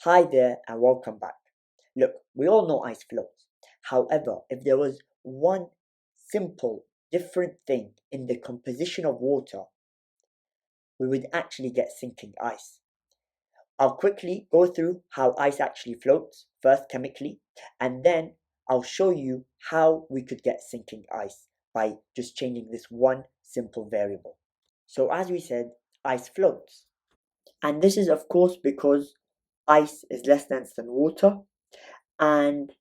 Hi there and welcome back. Look, we all know ice floats. However, if there was one simple, different thing in the composition of water, we would actually get sinking ice. I'll quickly go through how ice actually floats, first chemically, and then I'll show you how we could get sinking ice by just changing this one simple variable. So as we said, ice floats. And this is of course because ice is less dense than water and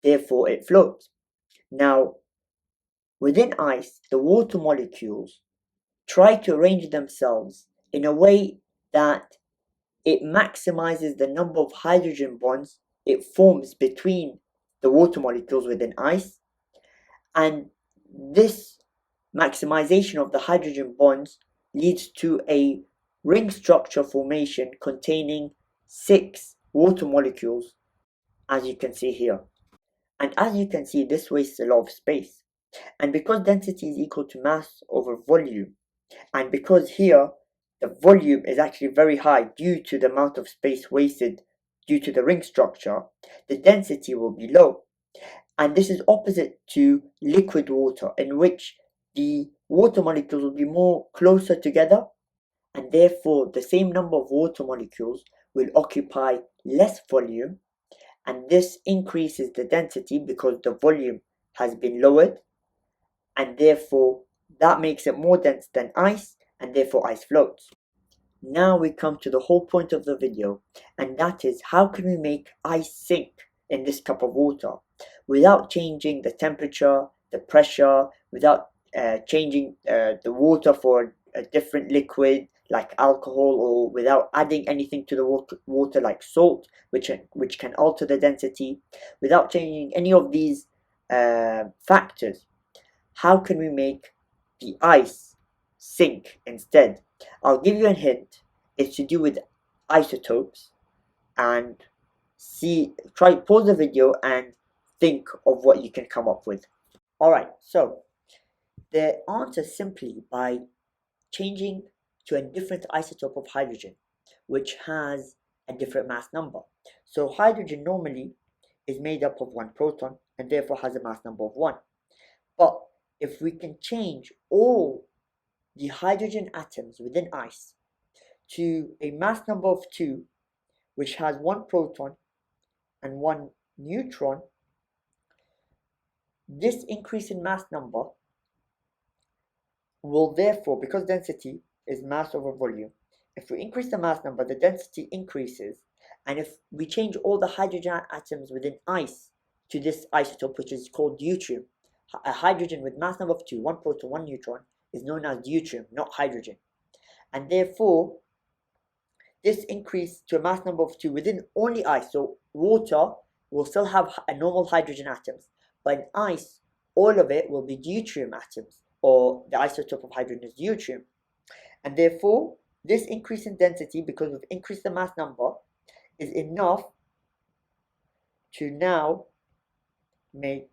therefore it floats. Now, within ice, the water molecules try to arrange themselves in a way that it maximizes the number of hydrogen bonds it forms between the water molecules within ice, and this maximization of the hydrogen bonds leads to a ring structure formation containing 6 water molecules, as you can see here. And as you can see, this wastes a lot of space. And because density is equal to mass over volume, and because here the volume is actually very high due to the amount of space wasted due to the ring structure, the density will be low. And this is opposite to liquid water, in which the water molecules will be more closer together, and therefore the same number of water molecules will occupy less volume, and this increases the density because the volume has been lowered, and therefore that makes it more dense than ice, and therefore ice floats. Now we come to the whole point of the video, and that is how can we make ice sink in this cup of water without changing the temperature, the pressure, without changing the water for a different liquid like alcohol, or without adding anything to the water like salt, which can alter the density, without changing any of these factors. How can we make the ice sink instead? I'll give you a hint. It's to do with isotopes, and pause the video and think of what you can come up with. Alright, so the answer is simply by changing to a different isotope of hydrogen, which has a different mass number. So hydrogen normally is made up of one proton and therefore has a mass number of 1. But if we can change all the hydrogen atoms within ice to a mass number of 2, which has 1 proton and 1 neutron, this increase in mass number will therefore, because density is mass over volume, if we increase the mass number, the density increases, and if we change all the hydrogen atoms within ice to this isotope, which is called deuterium, a hydrogen with mass number of 2, 1 proton, 1 neutron, is known as deuterium, not hydrogen. And therefore, this increase to a mass number of 2 within only ice, so water will still have a normal hydrogen atoms, but in ice, all of it will be deuterium atoms, or the isotope of hydrogen is deuterium. And therefore, this increase in density, because we've increased the mass number, is enough to now make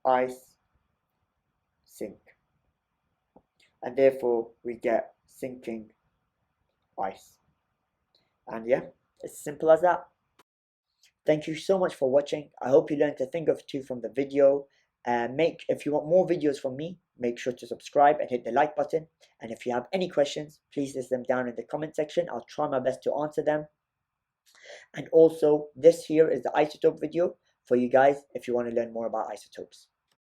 ice sink. And therefore, we get sinking ice. And yeah, it's simple as that. Thank you so much for watching. I hope you learned a thing or two from the video. If you want more videos from me, make sure to subscribe and hit the like button. And if you have any questions, please list them down in the comment section. I'll try my best to answer them. And also, this here is the isotope video for you guys if you want to learn more about isotopes.